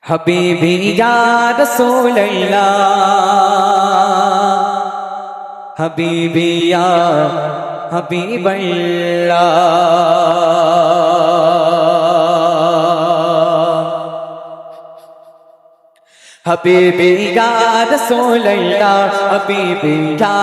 হাবিবি ইয়া রাসূলুল্লাহ হাবিবি ইয়া হাবিবাল্লাহ হাবিবি ইয়া রাসূলুল্লাহ হাবিবি ইয়া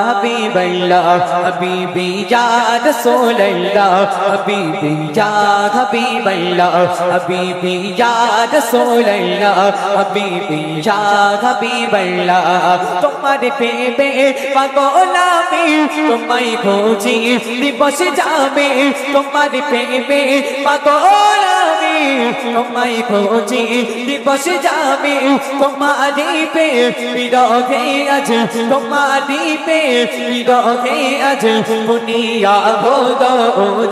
হাবিবাল্লাহ হাবিবি ইয়া রাসূলুল্লাহ হাবিবি ইয়া হাবিবাল্লাহ হাবিবি ইয়া রাসূলুল্লাহ হাবিবি ইয়া হাবিবাল্লাহ তোমার প্রেমে পাগল আমি তোমায় খুঁজি দিবস যাবে তোমার প্রেমে পাগল আমি তোমায় খুঁজি দিবস যাবে তোমারি पे বিরহে আজ তোমারি पे বিরহে আজ দুনিয়া ভোদো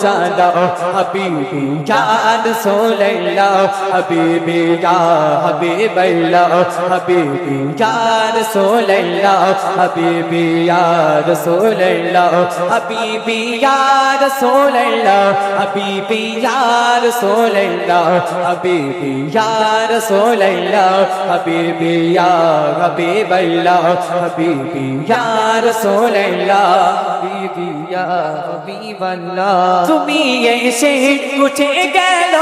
জাদা হাবিবি ইয়া রাসূলুল্লাহ হাবিবি ইয়া হাবিবাল্লাহ হাবিবি ইয়া রাসূলুল্লাহ হাবিবি ইয়া রাসূলুল্লাহ হাবিবি ইয়া রাসূলুল্লাহ হাবিবি ইয়া রাসূলুল্লাহ হাবিবি ইয়া রাসূলুল্লাহ হাবিবি ইয়া হাবিবাল্লাহ হাবিবি ইয়া রাসূলুল্লাহ হাবিবি ইয়া হাবিবাল্লাহ তুমি এসে মুছে গেল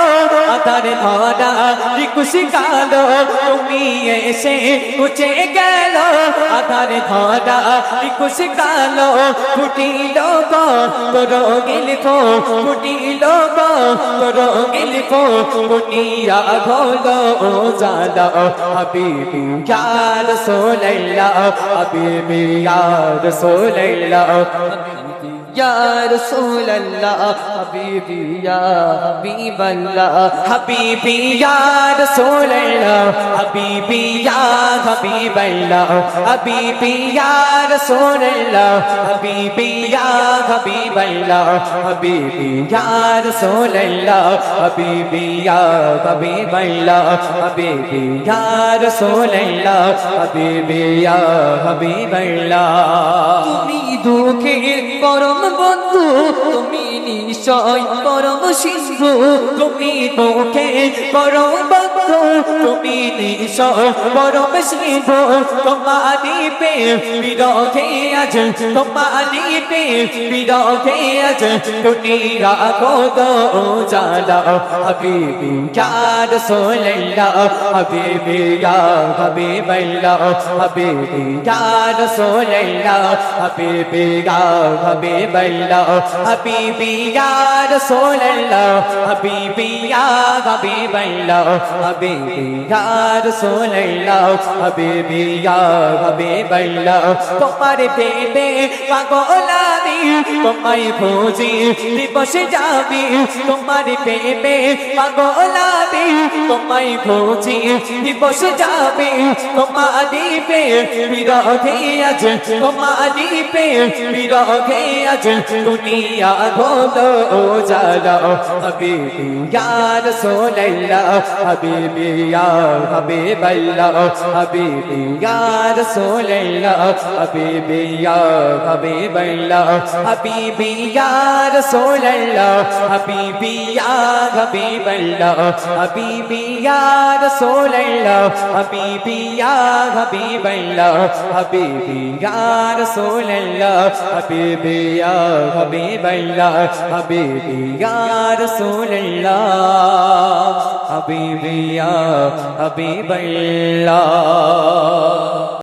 আধার ভরা খুশি কালো তুমি এসে মুছে গেল আধার ভরা খুশি কালো ফুটিল গো তোর গিলফো ফুটিল গো তোর গিলফো ফুটিয়া হলো জাদা হাবিবি ইয়া রাসূলুল্লাহ হাবিবি ইয়া রাসূলুল্লাহ ইয়া রাসূলুল্লাহ হাবিবি ইয়া হাবিবাল্লাহ হাবিবি ইয়া রাসূলুল্লাহ হাবিবি ইয়া হাবিবাল্লাহ হাবিবি ইয়া রাসূলুল্লাহ হাবিবি ইয়া হাবিবাল্লাহ হাবিবি ইয়া রাসূলুল্লাহ হাবিবি ইয়া হাবিবাল্লাহ হাবিবি ইয়া রাসূলুল্লাহ হাবিবি ইয়া হাবিবাল্লাহ তুমি দুঃখের পরম বন্ধু তুমি নিশ্চয় পরম সিন্ধু তুমি দুঃখের পরম বন্ধু তুমি নিশ্চয় পরম সিন্ধু তোমারি पे বিরহে আজ তোমারি पे বিরহে আজ দুনিয়া খোদো জাদা হাবিবি ইয়া রাসূলুল্লাহ হাবিবি ইয়া হাবিবাল্লাহ হাবিবি ইয়া রাসূলুল্লাহ হাবিবি ইয়া হাবিবাল্লাহ হাবিবি ইয়া রাসূলুল্লাহ হাবিবি ইয়া হাবিবাল্লাহ হাবিবি ইয়া রাসূলুল্লাহ হাবিবি ইয়া হাবিবাল্লাহ তোমার প্রেমে পাগল আমি তোমায় খুঁজি দিবস যাবে তোমার প্রেমে পাগল আমি তোমায় খুঁজি দিবস যাবে তোমারি पे বিরহে আজ তোমারি पे বিরহে আজ দুনিয়া ভোদো জাদা হাবিবি ইয়া রাসূলুল্লাহ হাবিবি ইয়া হাবিবাল্লাহ হাবিবি ইয়া রাসূলুল্লাহ হাবিবি ইয়া হাবিবাল্লাহ হাবিবি ইয়া রাসূলুল্লাহ হাবিবি ইয়া হাবিবাল্লাহ হাবিবি ইয়া রাসূলুল্লাহ হাবিবি ইয়া হাবিবাল্লাহ হাবিবি ইয়া রাসূলুল্লাহ হাবিবি ইয়া হাবিবাল্লাহ হাবিবি ইয়া রাসূলুল্লাহ হাবিবি ইয়া হাবিবাল্লাহ